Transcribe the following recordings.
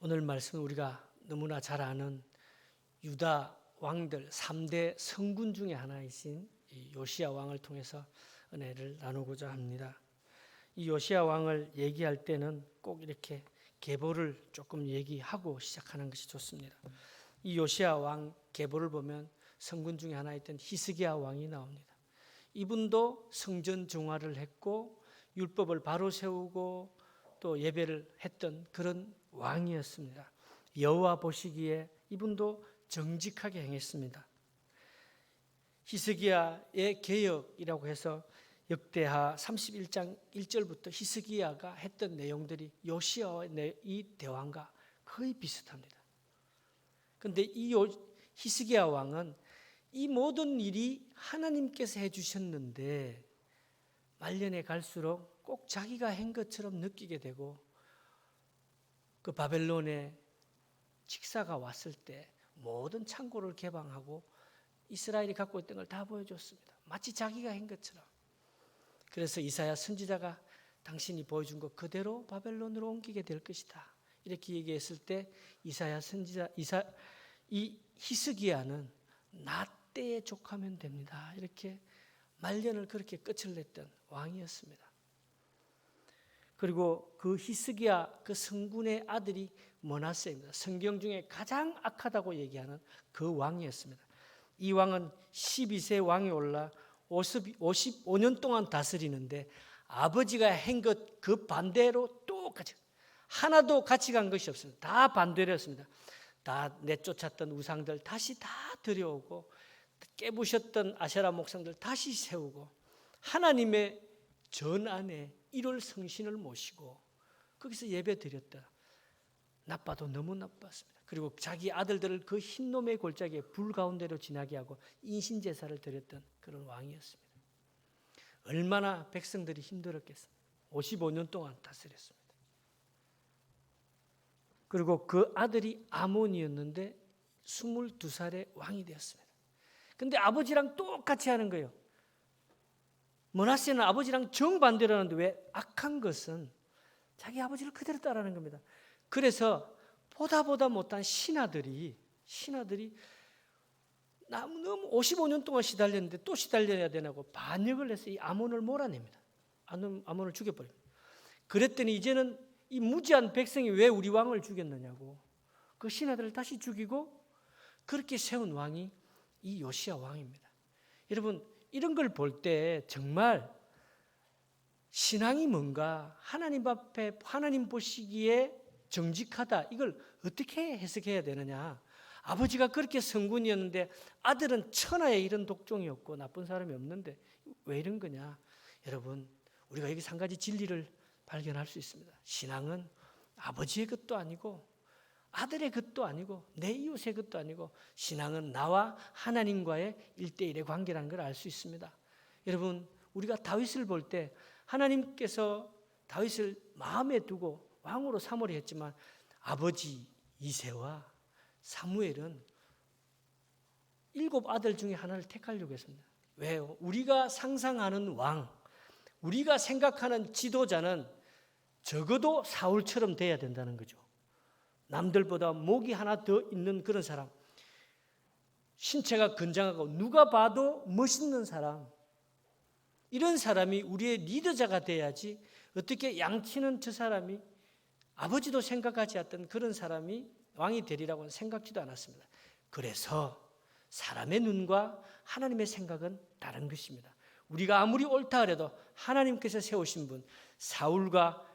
오늘 말씀은 우리가 너무나 잘 아는 유다 왕들 3대 성군 중에 하나이신 이 요시야 왕을 통해서 은혜를 나누고자 합니다. 이 요시야 왕을 얘기할 때는 꼭 이렇게 계보를 조금 얘기하고 시작하는 것이 좋습니다. 이 요시야 왕 계보를 보면 성군 중에 하나였던 히스기야 왕이 나옵니다. 이분도 성전 정화를 했고 율법을 바로 세우고 또 예배를 했던 그런 왕이었습니다. 여호와 보시기에 이분도 정직하게 행했습니다. 히스기야의 개혁이라고 해서 역대하 31장 1절부터 히스기야가 했던 내용들이 요시야의 이 대왕과 거의 비슷합니다. 그런데 이 히스기야 왕은 이 모든 일이 하나님께서 해주셨는데 말년에 갈수록 꼭 자기가 한 것처럼 느끼게 되고 그 바벨론의 직사가 왔을 때 모든 창고를 개방하고 이스라엘이 갖고 있던 걸 다 보여줬습니다. 마치 자기가 한 것처럼. 그래서 이사야 선지자가 당신이 보여준 것 그대로 바벨론으로 옮기게 될 것이다. 이렇게 얘기했을 때 이사야 선지자 이 히스기야는 나 때에 족하면 됩니다. 이렇게 말년을 그렇게 끝을 냈던 왕이었습니다. 그리고 그 히스기야 그 성군의 아들이 므낫세입니다. 성경 중에 가장 악하다고 얘기하는 그 왕이었습니다. 이 왕은 12세 왕이 올라 55년 동안 다스리는데 아버지가 한 것 그 반대로 똑같이 하나도 같이 간 것이 없습니다. 다 반대로 했습니다. 다 내쫓았던 우상들 다시 다 들여오고 깨부셨던 아세라 목상들 다시 세우고 하나님의 전 안에 1월 성신을 모시고 거기서 예배 드렸다. 나빠도 너무 나빴습니다. 그리고 자기 아들들을 그 흰놈의 골짜기에 불 가운데로 지나게 하고 인신제사를 드렸던 그런 왕이었습니다. 얼마나 백성들이 힘들었겠습니까? 55년 동안 다스렸습니다. 그리고 그 아들이 아몬이었는데 22살에 왕이 되었습니다. 근데 아버지랑 똑같이 하는 거예요. 므낫세는 아버지랑 정반대로 하는데 왜 악한 것은 자기 아버지를 그대로 따라하는 겁니다. 그래서 보다 못한 신하들이 너무 55년 동안 시달렸는데 또 시달려야 되냐고 반역을 해서 이 아몬을 몰아냅니다. 아몬을 죽여버립니다. 그랬더니 이제는 이 무지한 백성이 왜 우리 왕을 죽였느냐고 그 신하들을 다시 죽이고 그렇게 세운 왕이 이 요시야 왕입니다. 여러분 이런 걸 볼 때 정말 신앙이 뭔가 하나님 앞에 하나님 보시기에 정직하다 이걸 어떻게 해석해야 되느냐. 아버지가 그렇게 성군이었는데 아들은 천하에 이런 독종이었고 나쁜 사람이 없는데 왜 이런 거냐. 여러분 우리가 여기서 한 가지 진리를 발견할 수 있습니다. 신앙은 아버지의 것도 아니고 아들의 것도 아니고 내 이웃의 것도 아니고 신앙은 나와 하나님과의 1대1의 관계라는 걸 알 수 있습니다. 여러분 우리가 다윗을 볼 때 하나님께서 다윗을 마음에 두고 왕으로 삼으려 했지만 아버지 이새와 사무엘은 7 아들 중에 하나를 택하려고 했습니다. 왜요? 우리가 상상하는 왕, 우리가 생각하는 지도자는 적어도 사울처럼 돼야 된다는 거죠. 남들보다 목이 하나 더 있는 그런 사람, 신체가 건장하고 누가 봐도 멋있는 사람, 이런 사람이 우리의 리더자가 돼야지 어떻게 양치는 저 사람이 아버지도 생각하지 않던 그런 사람이 왕이 되리라고는 생각지도 않았습니다. 그래서 사람의 눈과 하나님의 생각은 다른 것입니다. 우리가 아무리 옳다 하려도 하나님께서 세우신 분 사울과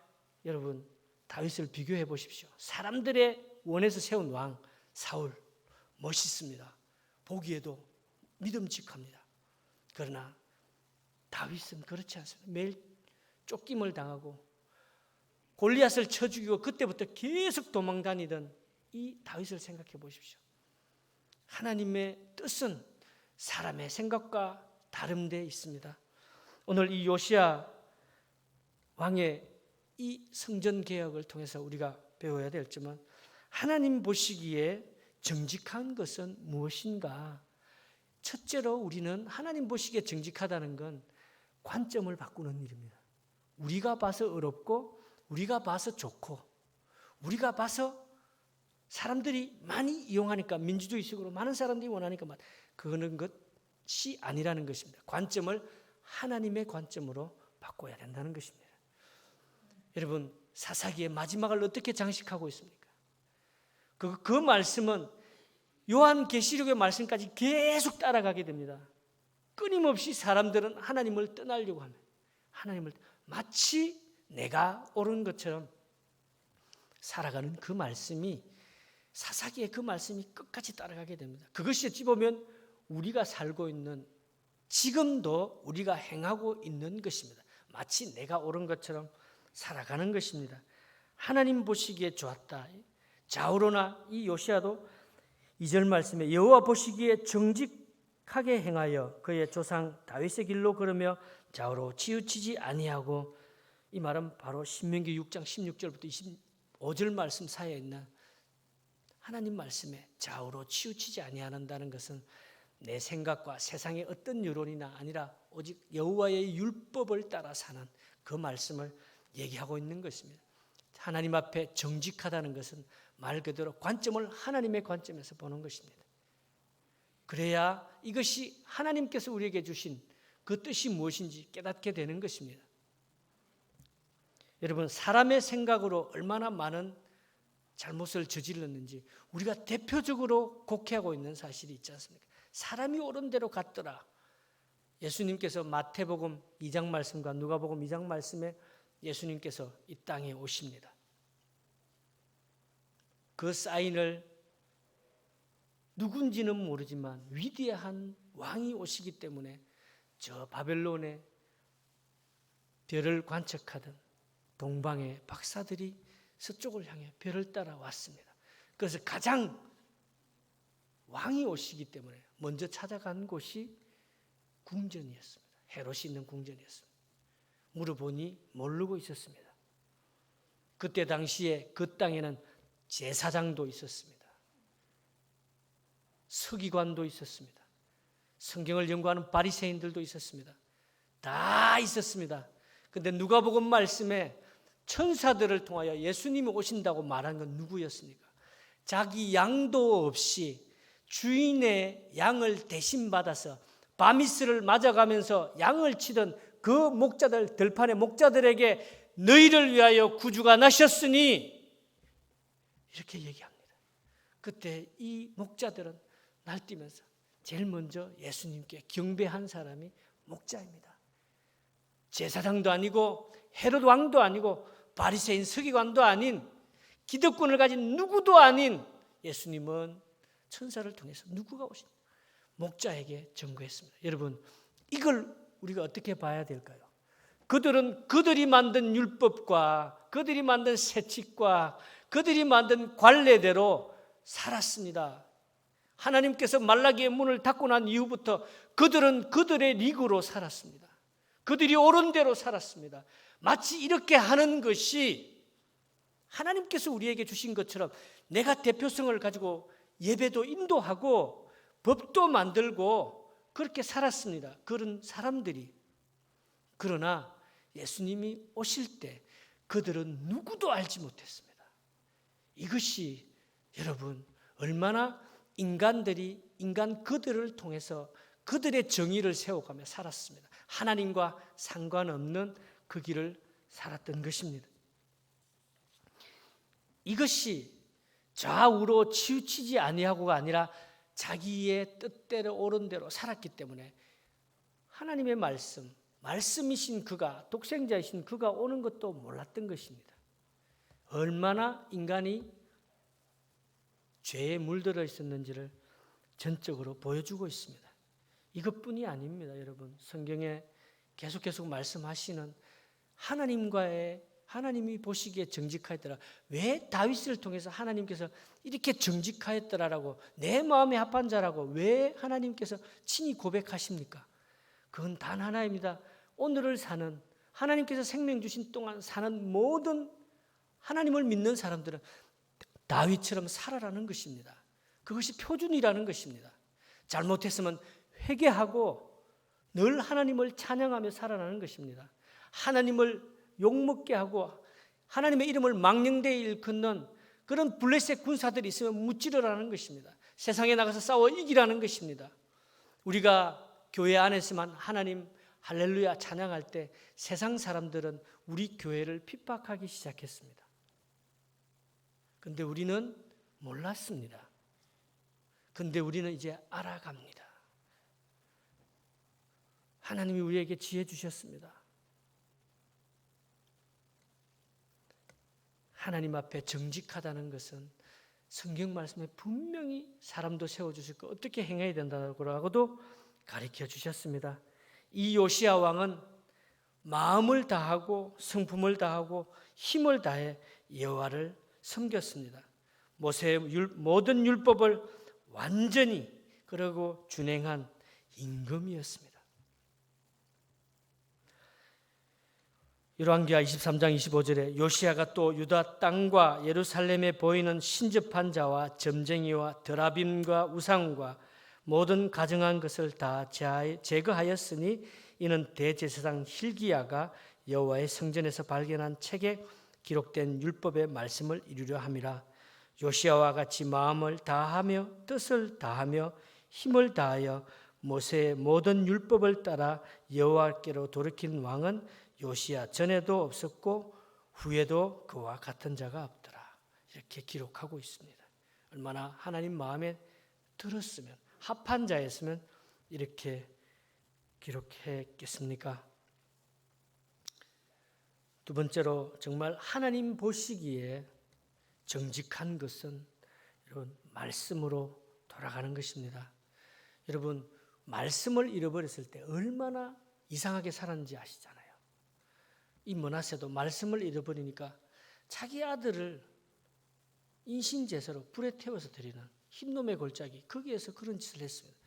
여러분 다윗을 비교해 보십시오. 사람들의 원에서 세운 왕 사울 멋있습니다. 보기에도 믿음직합니다. 그러나 다윗은 그렇지 않습니다. 매일 쫓김을 당하고 골리앗을 쳐 죽이고 그때부터 계속 도망다니던 이 다윗을 생각해 보십시오. 하나님의 뜻은 사람의 생각과 다름되어 있습니다. 오늘 이 요시야 왕의 이 성전 개혁을 통해서 우리가 배워야 될지만 하나님 보시기에 정직한 것은 무엇인가? 첫째로 우리는 하나님 보시기에 정직하다는 건 관점을 바꾸는 일입니다. 우리가 봐서 어렵고 우리가 봐서 좋고 우리가 봐서 사람들이 많이 이용하니까, 민주주의식으로 많은 사람들이 원하니까 그거는 것이 아니라는 것입니다. 관점을 하나님의 관점으로 바꿔야 된다는 것입니다. 여러분, 사사기의 마지막을 어떻게 장식하고 있습니까? 그 말씀은 요한계시록의 말씀까지 계속 따라가게 됩니다. 끊임없이 사람들은 하나님을 떠나려고 하면 하나님을 마치 내가 옳은 것처럼 살아가는 그 말씀이, 사사기의 그 말씀이 끝까지 따라가게 됩니다. 그것이 어찌 보면 우리가 살고 있는, 지금도 우리가 행하고 있는 것입니다. 마치 내가 옳은 것처럼 살아가는 것입니다. 하나님 보시기에 좋았다. 자우로나 이 요시야도 2절 말씀에 여호와 보시기에 정직하게 행하여 그의 조상 다윗의 길로 걸으며 좌우로 치우치지 아니하고, 이 말은 바로 신명기 6장 16절부터 25절 말씀 사이에 있는 하나님 말씀에 좌우로 치우치지 아니한다는 것은 내 생각과 세상의 어떤 여론이나 아니라 오직 여호와의 율법을 따라 사는 그 말씀을 얘기하고 있는 것입니다. 하나님 앞에 정직하다는 것은 말 그대로 관점을 하나님의 관점에서 보는 것입니다. 그래야 이것이 하나님께서 우리에게 주신 그 뜻이 무엇인지 깨닫게 되는 것입니다. 여러분, 사람의 생각으로 얼마나 많은 잘못을 저질렀는지 우리가 대표적으로 곡해하고 있는 사실이 있지 않습니까? 사람이 옳은 대로 갔더라. 예수님께서 마태복음 2장 말씀과 누가복음 2장 말씀에 예수님께서 이 땅에 오십니다. 그 사인을 누군지는 모르지만 위대한 왕이 오시기 때문에 저 바벨론의 별을 관측하던 동방의 박사들이 서쪽을 향해 별을 따라 왔습니다. 그래서 가장 왕이 오시기 때문에 먼저 찾아간 곳이 궁전이었습니다. 헤롯이 있는 궁전이었습니다. 물어보니 모르고 있었습니다. 그때 당시에 그 땅에는 제사장도 있었습니다. 서기관도 있었습니다. 성경을 연구하는 바리새인들도 있었습니다. 다 있었습니다. 그런데 누가복음 말씀에 천사들을 통하여 예수님이 오신다고 말한 건 누구였습니까? 자기 양도 없이 주인의 양을 대신 받아서 바미스를 맞아가면서 양을 치던 그 목자들, 들판의 목자들에게 너희를 위하여 구주가 나셨으니 이렇게 얘기합니다. 그때 이 목자들은 날뛰면서 제일 먼저 예수님께 경배한 사람이 목자입니다. 제사장도 아니고 헤롯 왕도 아니고 바리새인 서기관도 아닌 기득권을 가진 누구도 아닌 예수님은 천사를 통해서 누구가 오신 목자에게 전거했습니다. 여러분, 이걸 우리가 어떻게 봐야 될까요? 그들은 그들이 만든 율법과 그들이 만든 세칙과 그들이 만든 관례대로 살았습니다. 하나님께서 말라기의 문을 닫고 난 이후부터 그들은 그들의 리그로 살았습니다. 그들이 옳은 대로 살았습니다. 마치 이렇게 하는 것이 하나님께서 우리에게 주신 것처럼 내가 대표성을 가지고 예배도 인도하고 법도 만들고 그렇게 살았습니다. 그런 사람들이. 그러나 예수님이 오실 때 그들은 누구도 알지 못했습니다. 이것이 여러분 얼마나 인간 그들을 통해서 그들의 정의를 세워가며 살았습니다. 하나님과 상관없는 그 길을 살았던 것입니다. 이것이 좌우로 치우치지 아니하고가 아니라 자기의 뜻대로 옳은 대로 살았기 때문에 하나님의 말씀이신 그가, 독생자이신 그가 오는 것도 몰랐던 것입니다. 얼마나 인간이 죄에 물들어 있었는지를 전적으로 보여주고 있습니다. 이것뿐이 아닙니다, 여러분. 성경에 계속 말씀하시는 하나님이 보시기에 정직하였더라. 왜 다윗을 통해서 하나님께서 이렇게 정직하였더라라고, 내 마음에 합한 자라고 왜 하나님께서 친히 고백하십니까? 그건 단 하나입니다. 오늘을 사는, 하나님께서 생명 주신 동안 사는 모든 하나님을 믿는 사람들은 다윗처럼 살아라는 것입니다. 그것이 표준이라는 것입니다. 잘못했으면 회개하고 늘 하나님을 찬양하며 살아라는 것입니다. 하나님을 욕먹게 하고 하나님의 이름을 망령되이 일컫는 그런 블레셋 군사들이 있으면 무찌르라는 것입니다. 세상에 나가서 싸워 이기라는 것입니다. 우리가 교회 안에서만 하나님 할렐루야 찬양할 때 세상 사람들은 우리 교회를 핍박하기 시작했습니다. 근데 우리는 몰랐습니다. 근데 우리는 이제 알아갑니다. 하나님이 우리에게 지혜 주셨습니다. 하나님 앞에 정직하다는 것은 성경 말씀에 분명히 사람도 세워주시고 어떻게 행해야 된다고도 가르쳐 주셨습니다. 이 요시야 왕은 마음을 다하고 성품을 다하고 힘을 다해 여호와를 섬겼습니다. 모세의 모든 율법을 완전히 그러고 준행한 임금이었습니다. 열왕기하 23장 25절에 요시야가 또 유다 땅과 예루살렘에 보이는 신접한 자와 점쟁이와 드라빔과 우상과 모든 가증한 것을 다 제거하였으니 이는 대제사장 hil기야가 여호와의 성전에서 발견한 책에 기록된 율법의 말씀을 이루려 함이라. 요시야와 같이 마음을 다하며 뜻을 다하며 힘을 다하여 모세의 모든 율법을 따라 여호와께로 돌이킨 왕은 요시야 전에도 없었고 후에도 그와 같은 자가 없더라. 이렇게 기록하고 있습니다. 얼마나 하나님 마음에 들었으면 합한 자였으면 이렇게 기록했겠습니까? 두 번째로 정말 하나님 보시기에 정직한 것은 여러분 말씀으로 돌아가는 것입니다. 여러분 말씀을 잃어버렸을 때 얼마나 이상하게 살았는지 아시잖아요. 이 므낫세도 말씀을 잃어버리니까 자기 아들을 인신제사로 불에 태워서 드리는 흰놈의 골짜기 거기에서 그런 짓을 했습니다.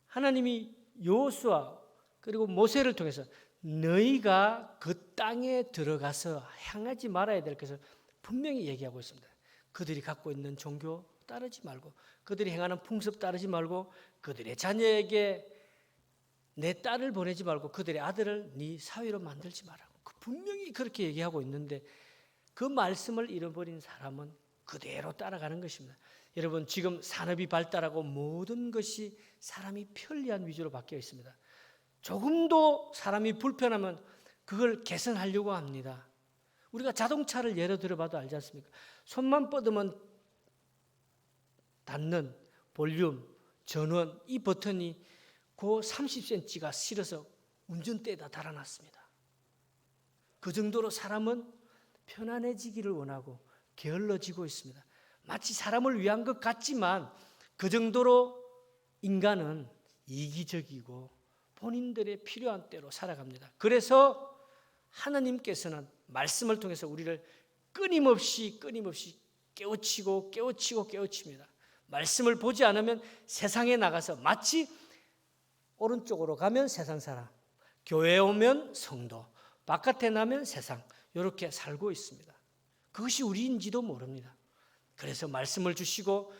하나님이 여호수아 그리고 모세를 통해서 너희가 그 땅에 들어가서 향하지 말아야 될 것을 분명히 얘기하고 있습니다. 그들이 갖고 있는 종교 따르지 말고 그들이 행하는 풍습 따르지 말고 그들의 자녀에게 내 딸을 보내지 말고 그들의 아들을 네 사위로 만들지 말라고 분명히 그렇게 얘기하고 있는데 그 말씀을 잃어버린 사람은 그대로 따라가는 것입니다. 여러분 지금 산업이 발달하고 모든 것이 사람이 편리한 위주로 바뀌어 있습니다. 조금도 사람이 불편하면 그걸 개선하려고 합니다. 우리가 자동차를 예로 들어봐도 알지 않습니까? 손만 뻗으면 닫는 볼륨, 전원 이 버튼이 그 30cm가 실어서 운전대에다 달아놨습니다. 그 정도로 사람은 편안해지기를 원하고 게을러지고 있습니다. 마치 사람을 위한 것 같지만 그 정도로 인간은 이기적이고 본인들의 필요한 대로 살아갑니다. 그래서 하나님께서는 말씀을 통해서 우리를 끊임없이 깨우칩니다. 말씀을 보지 않으면 세상에 나가서 마치 오른쪽으로 가면 세상 사람, 교회에 오면 성도, 바깥에 나면 세상 이렇게 살고 있습니다. 그것이 우리인지도 모릅니다. 그래서 말씀을 주시고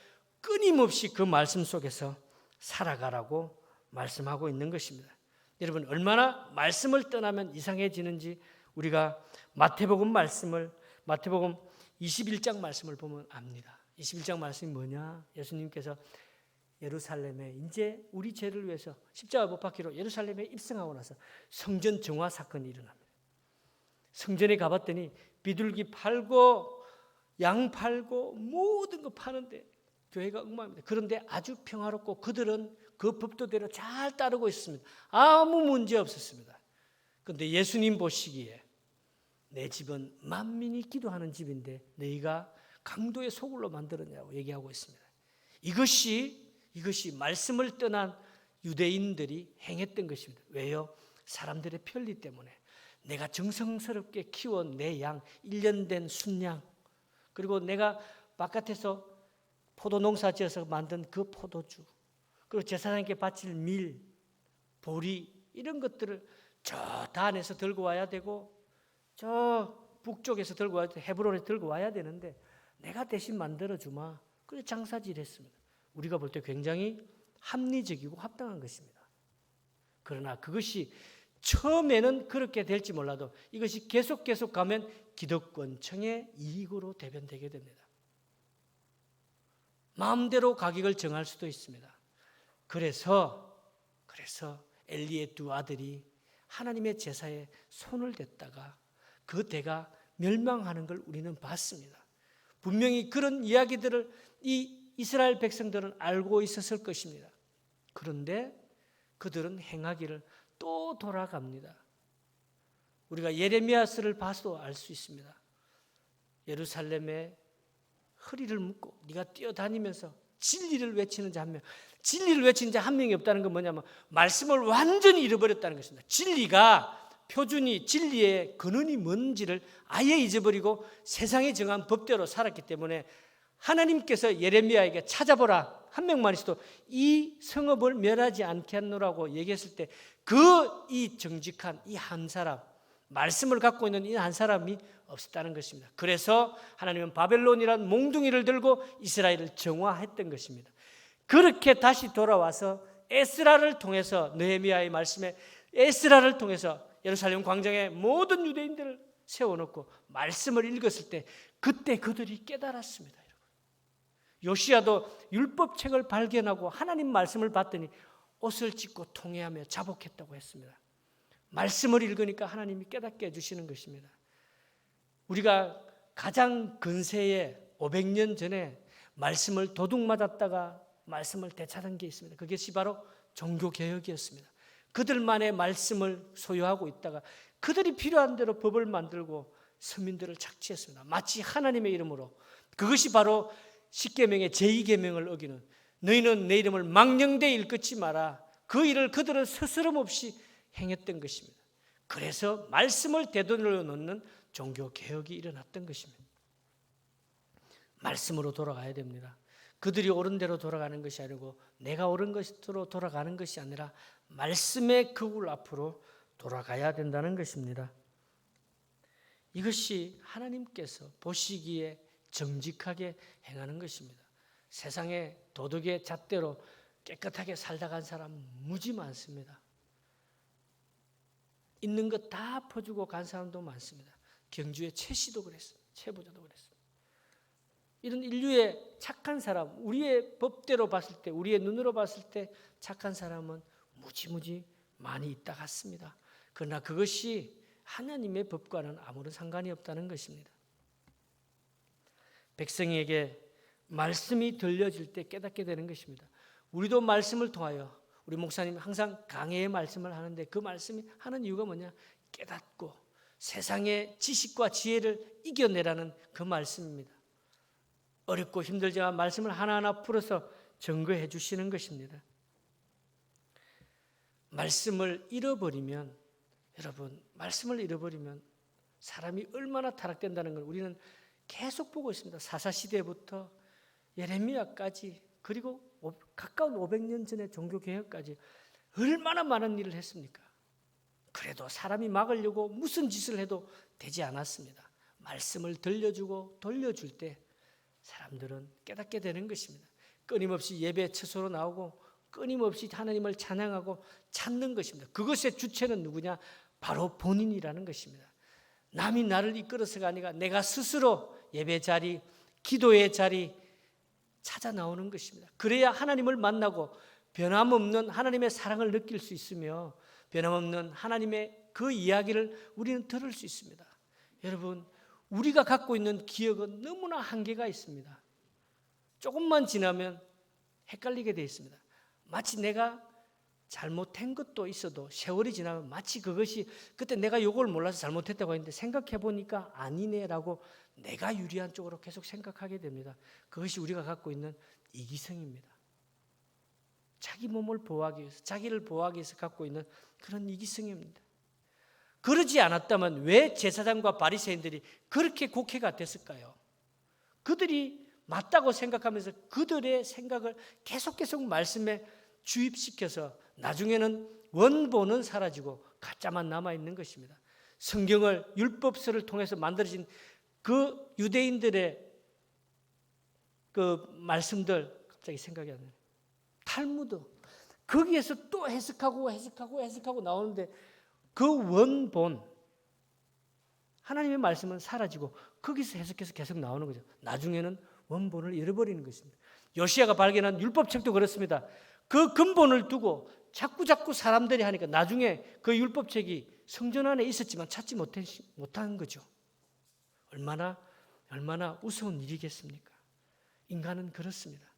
끊임없이 그 말씀 속에서 살아가라고 말씀하고 있는 것입니다. 여러분 얼마나 말씀을 떠나면 이상해지는지 우리가 마태복음 21장 말씀을 보면 압니다. 21장 말씀이 뭐냐? 예수님께서 예루살렘에 이제 우리 죄를 위해서 십자가 못 박히로 예루살렘에 입성하고 나서 성전 정화 사건이 일어납니다. 성전에 가봤더니 비둘기 팔고 양 팔고 모든 거 파는데 교회가 엉망입니다. 그런데 아주 평화롭고 그들은 그 법도대로 잘 따르고 있습니다. 아무 문제 없었습니다. 그런데 예수님 보시기에 내 집은 만민이 기도하는 집인데 너희가 강도의 소굴로 만들었냐고 얘기하고 있습니다. 이것이 말씀을 떠난 유대인들이 행했던 것입니다. 왜요? 사람들의 편리 때문에 내가 정성스럽게 키운 내 양 1년 된 순양 그리고 내가 바깥에서 포도 농사 지어서 만든 그 포도주 그리고 제사장님께 바칠 밀, 보리 이런 것들을 저 단에서 들고 와야 되고 저 북쪽에서 들고 와야 돼 헤브론에서 들고 와야 되는데 내가 대신 만들어주마. 그래서 장사질했습니다. 우리가 볼 때 굉장히 합리적이고 합당한 것입니다. 그러나 그것이 처음에는 그렇게 될지 몰라도 이것이 계속 가면 기득권층의 이익으로 대변되게 됩니다. 마음대로 가격을 정할 수도 있습니다. 그래서 엘리의 두 아들이 하나님의 제사에 손을 댔다가 그 대가 멸망하는 걸 우리는 봤습니다. 분명히 그런 이야기들을 이 이스라엘 백성들은 알고 있었을 것입니다. 그런데 그들은 행하기를 또 돌아갑니다. 우리가 예레미야서를 봐도 알 수 있습니다. 예루살렘에 허리를 묶고 네가 뛰어다니면서 진리를 외치는 자 한 명, 진리를 외치는 자 한 명이 없다는 건 뭐냐면 말씀을 완전히 잃어버렸다는 것입니다. 진리가 표준이 진리의 근원이 뭔지를 아예 잊어버리고 세상에 정한 법대로 살았기 때문에 하나님께서 예레미야에게 찾아보라 한 명만 있어도 이 성읍을 멸하지 않게 하노라고 얘기했을 때 이 정직한 이 한 사람, 말씀을 갖고 있는 이 한 사람이 없었다는 것입니다. 그래서 하나님은 바벨론이라는 몽둥이를 들고 이스라엘을 정화했던 것입니다. 그렇게 다시 돌아와서 에스라를 통해서 느헤미야의 말씀에 에스라를 통해서 예루살렘 광장에 모든 유대인들을 세워놓고 말씀을 읽었을 때 그때 그들이 깨달았습니다. 여러분. 요시야도 율법책을 발견하고 하나님 말씀을 봤더니 옷을 찢고 통회하며 자복했다고 했습니다. 말씀을 읽으니까 하나님이 깨닫게 해주시는 것입니다. 우리가 가장 근세에 500년 전에 말씀을 도둑맞았다가 말씀을 되찾은 게 있습니다. 그것이 바로 종교개혁이었습니다. 그들만의 말씀을 소유하고 있다가 그들이 필요한 대로 법을 만들고 서민들을 착취했습니다. 마치 하나님의 이름으로. 그것이 바로 십계명의 제2계명을 어기는 너희는 내 이름을 망령되이 일컫지 마라. 그 일을 그들은 스스럼 없이 행했던 것입니다. 그래서 말씀을 되돌려 놓는 종교개혁이 일어났던 것입니다. 말씀으로 돌아가야 됩니다. 그들이 옳은 대로 돌아가는 것이 아니고 내가 옳은 것으로 돌아가는 것이 아니라 말씀의 그울 앞으로 돌아가야 된다는 것입니다. 이것이 하나님께서 보시기에 정직하게 행하는 것입니다. 세상에 도덕의 잣대로 깨끗하게 살다 간 사람 무지 많습니다. 있는 것 다 퍼주고 간 사람도 많습니다. 경주의 최 씨도 그랬습니다. 최 부자도 그랬습니다. 이런 인류의 착한 사람, 우리의 법대로 봤을 때, 우리의 눈으로 봤을 때 착한 사람은 무지무지 많이 있다 같습니다. 그러나 그것이 하나님의 법과는 아무런 상관이 없다는 것입니다. 백성에게 말씀이 들려질 때 깨닫게 되는 것입니다. 우리도 말씀을 통하여 우리 목사님 항상 강해의 말씀을 하는데 그 말씀이 하는 이유가 뭐냐? 깨닫고 세상의 지식과 지혜를 이겨내라는 그 말씀입니다. 어렵고 힘들지만 말씀을 하나하나 풀어서 증거해 주시는 것입니다. 말씀을 잃어버리면 여러분, 말씀을 잃어버리면 사람이 얼마나 타락된다는 걸 우리는 계속 보고 있습니다. 사사시대부터 예레미야까지 그리고 가까운 500년 전의 종교개혁까지 얼마나 많은 일을 했습니까? 그래도 사람이 막으려고 무슨 짓을 해도 되지 않았습니다. 말씀을 들려주고 돌려줄 때 사람들은 깨닫게 되는 것입니다. 끊임없이 예배 처소로 나오고 끊임없이 하나님을 찬양하고 찾는 것입니다. 그것의 주체는 누구냐? 바로 본인이라는 것입니다. 남이 나를 이끌어서가 아니라 내가 스스로 예배 자리, 기도의 자리 찾아 나오는 것입니다. 그래야 하나님을 만나고 변함없는 하나님의 사랑을 느낄 수 있으며 변함없는 하나님의 그 이야기를 우리는 들을 수 있습니다. 여러분, 우리가 갖고 있는 기억은 너무나 한계가 있습니다. 조금만 지나면 헷갈리게 되어 있습니다. 마치 내가 잘못한 것도 있어도 세월이 지나면 마치 그것이 그때 내가 이걸 몰라서 잘못했다고 했는데 생각해 보니까 아니네라고 내가 유리한 쪽으로 계속 생각하게 됩니다. 그것이 우리가 갖고 있는 이기성입니다. 자기 몸을 보호하기 위해서, 자기를 보호하기 위해서 갖고 있는 그런 이기성입니다. 그러지 않았다면 왜 제사장과 바리새인들이 그렇게 곡해가 됐을까요? 그들이 맞다고 생각하면서 그들의 생각을 계속 말씀에 주입시켜서 나중에는 원본은 사라지고 가짜만 남아있는 것입니다. 성경을 율법서를 통해서 만들어진 그 유대인들의 그 말씀들 갑자기 생각이 안 나요. 탈무드 거기에서 또 해석하고 나오는데 그 원본 하나님의 말씀은 사라지고 거기서 해석해서 계속 나오는 거죠. 나중에는 원본을 잃어버리는 것입니다. 요시야가 발견한 율법책도 그렇습니다. 그 근본을 두고 자꾸 사람들이 하니까 나중에 그 율법책이 성전 안에 있었지만 찾지 못한 거죠. 얼마나 우스운 일이겠습니까? 인간은 그렇습니다.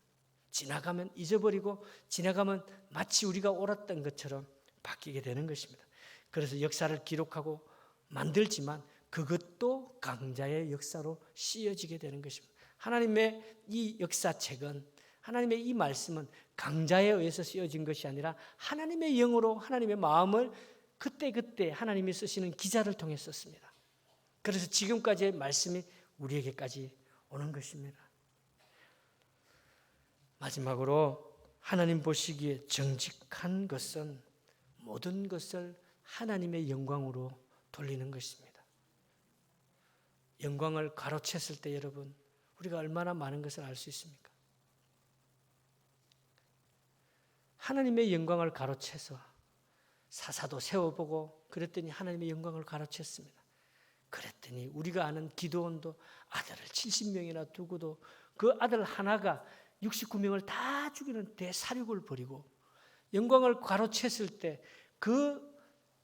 지나가면 잊어버리고 지나가면 마치 우리가 옳았던 것처럼 바뀌게 되는 것입니다. 그래서 역사를 기록하고 만들지만 그것도 강자의 역사로 씌어지게 되는 것입니다. 하나님의 이 역사책은, 하나님의 이 말씀은 강자에 의해서 씌어진 것이 아니라 하나님의 영으로 하나님의 마음을 그때 하나님이 쓰시는 기자를 통해 썼습니다. 그래서 지금까지의 말씀이 우리에게까지 오는 것입니다. 마지막으로 하나님 보시기에 정직한 것은 모든 것을 하나님의 영광으로 돌리는 것입니다. 영광을 가로챘을 때 여러분, 우리가 얼마나 많은 것을 알 수 있습니까? 하나님의 영광을 가로채서 사사도 세워보고 그랬더니 하나님의 영광을 가로챘습니다. 그랬더니 우리가 아는 기드온도 아들을 70명이나 두고도 그 아들 하나가 69명을 다 죽이는 대사륙을 벌이고 영광을 가로챘을 때 그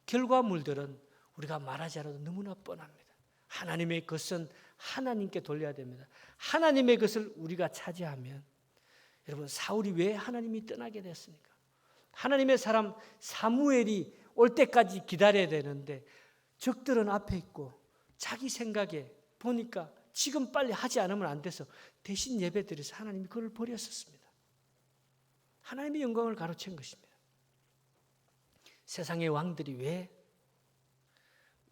결과물들은 우리가 말하지 않아도 너무나 뻔합니다. 하나님의 것은 하나님께 돌려야 됩니다. 하나님의 것을 우리가 차지하면, 여러분, 사울이 왜 하나님이 떠나게 됐습니까? 하나님의 사람 사무엘이 올 때까지 기다려야 되는데 적들은 앞에 있고 자기 생각에 보니까 지금 빨리 하지 않으면 안 돼서 대신 예배드려서 하나님이 그를 버렸었습니다. 하나님의 영광을 가로챈 것입니다. 세상의 왕들이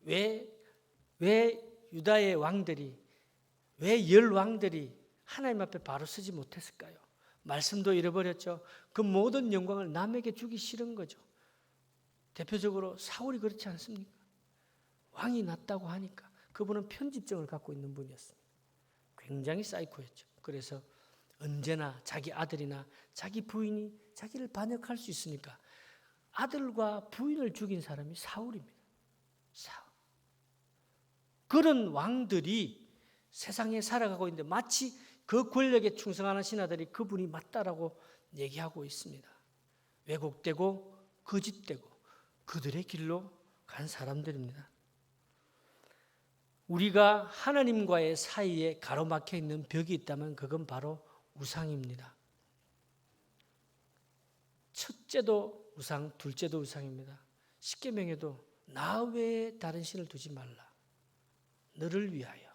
왜 유다의 왕들이, 왜 열 왕들이 하나님 앞에 바로 서지 못했을까요? 말씀도 잃어버렸죠. 그 모든 영광을 남에게 주기 싫은 거죠. 대표적으로 사울이 그렇지 않습니까? 왕이 낫다고 하니까 그분은 편집증을 갖고 있는 분이었습니다. 굉장히 사이코였죠. 그래서 언제나 자기 아들이나 자기 부인이 자기를 반역할 수 있으니까 아들과 부인을 죽인 사람이 사울입니다. 사울. 그런 왕들이 세상에 살아가고 있는데 마치 그 권력에 충성하는 신하들이 그분이 맞다라고 얘기하고 있습니다. 왜곡되고 거짓되고 그들의 길로 간 사람들입니다. 우리가 하나님과의 사이에 가로막혀 있는 벽이 있다면 그건 바로 우상입니다. 첫째도 우상, 둘째도 우상입니다. 십계명에도 나 외에 다른 신을 두지 말라. 너를 위하여.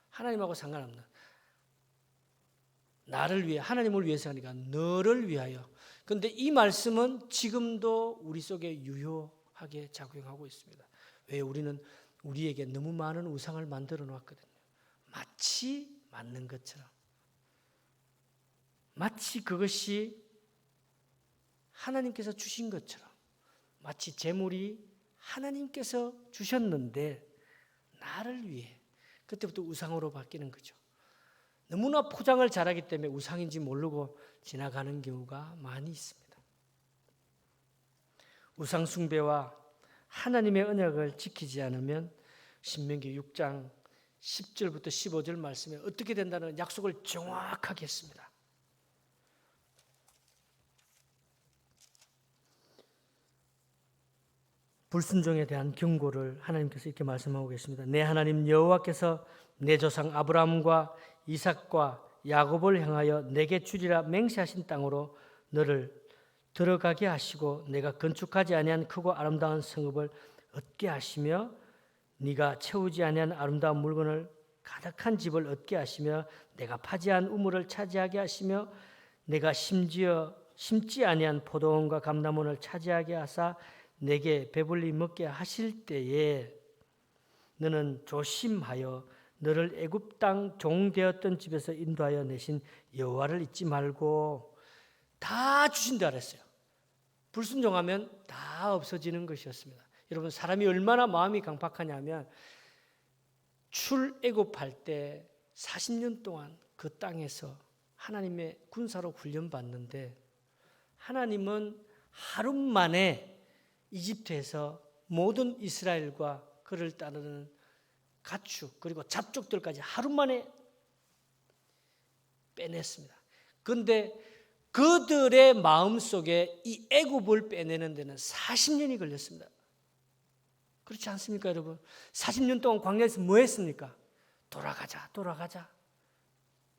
하나님하고 상관없는, 나를 위해, 하나님을 위해서 하니까 너를 위하여. 그런데 이 말씀은 지금도 우리 속에 유효하게 작용하고 있습니다. 왜? 우리는 우리에게 너무 많은 우상을 만들어 놓았거든요. 마치 맞는 것처럼. 마치 그것이 하나님께서 주신 것처럼. 마치 재물이 하나님께서 주셨는데 나를 위해. 그때부터 우상으로 바뀌는 거죠. 너무나 포장을 잘하기 때문에 우상인지 모르고 지나가는 경우가 많이 있습니다. 우상 숭배와 하나님의 언약을 지키지 않으면 신명기 6장 10절부터 15절 말씀에 어떻게 된다는 약속을 정확하게 했습니다. 불순종에 대한 경고를 하나님께서 이렇게 말씀하고 계십니다. 내 하나님 여호와께서 내 조상 아브라함과 이삭과 야곱을 향하여 내게 주리라 맹세하신 땅으로 너를 들어가게 하시고 내가 건축하지 아니한 크고 아름다운 성읍을 얻게 하시며 네가 채우지 아니한 아름다운 물건을 가득한 집을 얻게 하시며 내가 파지한 우물을 차지하게 하시며 내가 심지 아니한 포도원과 감람원을 차지하게 하사 내게 배불리 먹게 하실 때에 너는 조심하여 너를 애굽 땅 종 되었던 집에서 인도하여 내신 여호와를 잊지 말고. 다 주신다 그랬어요. 불순종하면 다 없어지는 것이었습니다. 여러분, 사람이 얼마나 마음이 강팍하냐면 출애굽할 때 40년 동안 그 땅에서 하나님의 군사로 훈련받는데 하나님은 하루 만에 이집트에서 모든 이스라엘과 그를 따르는 가축 그리고 잡족들까지 하루 만에 빼냈습니다. 그런데 그들의 마음속에 이 애굽을 빼내는 데는 40년이 걸렸습니다. 그렇지 않습니까, 여러분? 40년 동안 광야에서 뭐 했습니까? 돌아가자.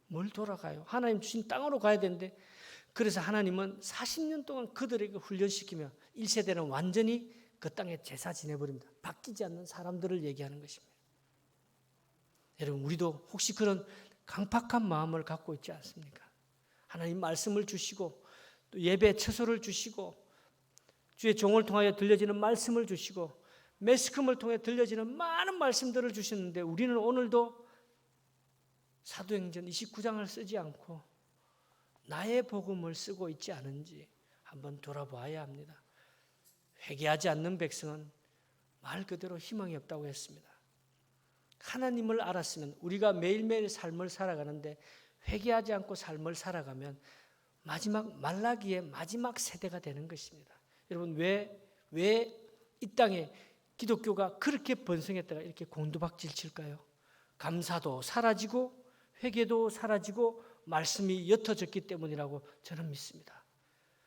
뭘 돌아가요? 하나님 주신 땅으로 가야 되는데, 그래서 하나님은 40년 동안 그들에게 훈련시키며 1세대는 완전히 그 땅에 제사 지내버립니다. 바뀌지 않는 사람들을 얘기하는 것입니다. 여러분, 우리도 혹시 그런 강팍한 마음을 갖고 있지 않습니까? 하나님 말씀을 주시고 또 예배 처소를 주시고 주의 종을 통하여 들려지는 말씀을 주시고 매스컴을 통해 들려지는 많은 말씀들을 주셨는데, 우리는 오늘도 사도행전 29장을 쓰지 않고 나의 복음을 쓰고 있지 않은지 한번 돌아봐야 합니다. 회개하지 않는 백성은 말 그대로 희망이 없다고 했습니다. 하나님을 알았으면 우리가 매일매일 삶을 살아가는데 회개하지 않고 삶을 살아가면 마지막 말라기의 마지막 세대가 되는 것입니다. 여러분, 왜 이 땅에 기독교가 그렇게 번성했다가 이렇게 곤두박질 칠까요? 감사도 사라지고 회개도 사라지고 말씀이 옅어졌기 때문이라고 저는 믿습니다.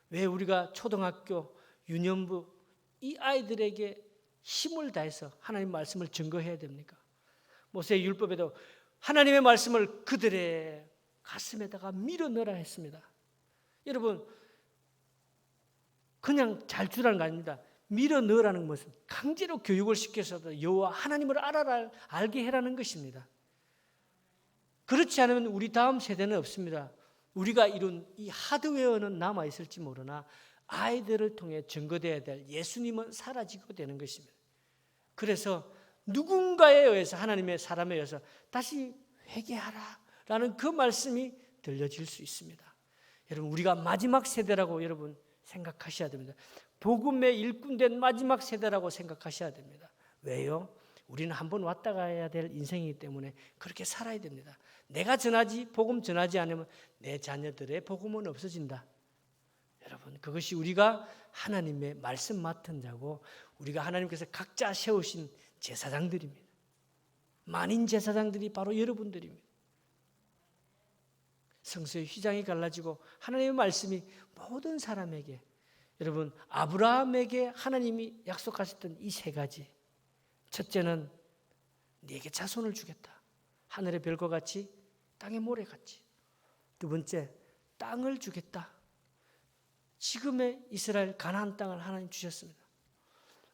왜 우리가 초등학교, 유년부 이 아이들에게 힘을 다해서 하나님 말씀을 증거해야 됩니까? 모세의 율법에도 하나님의 말씀을 그들의 가슴에다가 밀어 넣으라 했습니다. 여러분, 그냥 잘 주라는 거 아닙니다. 밀어 넣으라는 것은 강제로 교육을 시켜서도 여호와 하나님을 알게 해라는 것입니다. 그렇지 않으면 우리 다음 세대는 없습니다. 우리가 이룬 이 하드웨어는 남아있을지 모르나 아이들을 통해 증거되어야 될 예수님은 사라지고 되는 것입니다. 그래서 누군가에 의해서, 하나님의 사람에 의해서 다시 회개하라 라는 그 말씀이 들려질 수 있습니다. 여러분, 우리가 마지막 세대라고 여러분 생각하셔야 됩니다. 복음의 일꾼된 마지막 세대라고 생각하셔야 됩니다. 왜요? 우리는 한번 왔다 가야 될 인생이기 때문에 그렇게 살아야 됩니다. 내가 복음 전하지 않으면 내 자녀들의 복음은 없어진다. 여러분, 그것이 우리가 하나님의 말씀 맡은 자고 우리가 하나님께서 각자 세우신 제사장들입니다. 만인 제사장들이 바로 여러분들입니다. 성소의 휘장이 갈라지고 하나님의 말씀이 모든 사람에게, 여러분, 아브라함에게 하나님이 약속하셨던 이 세 가지, 첫째는 네게 자손을 주겠다. 하늘의 별과 같이 땅의 모래같이. 두 번째, 땅을 주겠다. 지금의 이스라엘 가나안 땅을 하나님 주셨습니다.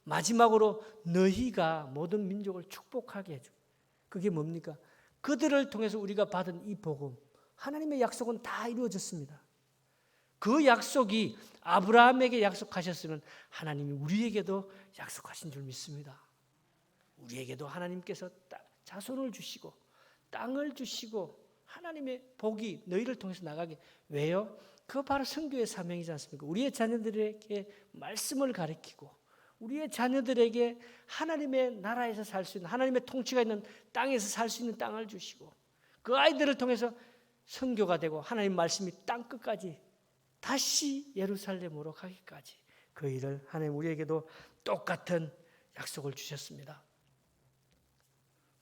마지막으로 너희가 모든 민족을 축복하게 해줘. 그게 뭡니까? 그들을 통해서 우리가 받은 이 복음, 하나님의 약속은 다 이루어졌습니다. 그 약속이 아브라함에게 약속하셨으면 하나님이 우리에게도 약속하신 줄 믿습니다. 우리에게도 하나님께서 자손을 주시고 땅을 주시고 하나님의 복이 너희를 통해서 나가게. 왜요? 그거 바로 선교의 사명이지 않습니까? 우리의 자녀들에게 말씀을 가르치고 우리의 자녀들에게 하나님의 나라에서 살 수 있는, 하나님의 통치가 있는 땅에서 살 수 있는 땅을 주시고 그 아이들을 통해서 선교가 되고 하나님 말씀이 땅 끝까지 다시 예루살렘으로 가기까지 그 일을 하나님 우리에게도 똑같은 약속을 주셨습니다.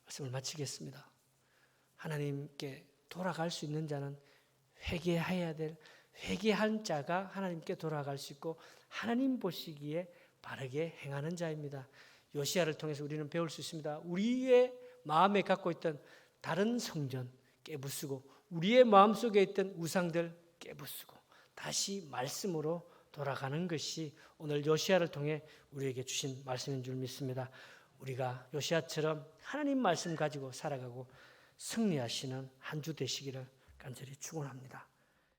말씀을 마치겠습니다. 하나님께 돌아갈 수 있는 자는 회개한 자가 하나님께 돌아갈 수 있고 하나님 보시기에 바르게 행하는 자입니다. 요시야를 통해서 우리는 배울 수 있습니다. 우리의 마음에 갖고 있던 다른 성전 깨부수고 우리의 마음속에 있던 우상들 깨부수고 다시 말씀으로 돌아가는 것이 오늘 요시야를 통해 우리에게 주신 말씀인 줄 믿습니다. 우리가 요시야처럼 하나님 말씀 가지고 살아가고 승리하시는 한 주 되시기를 간절히 축원합니다.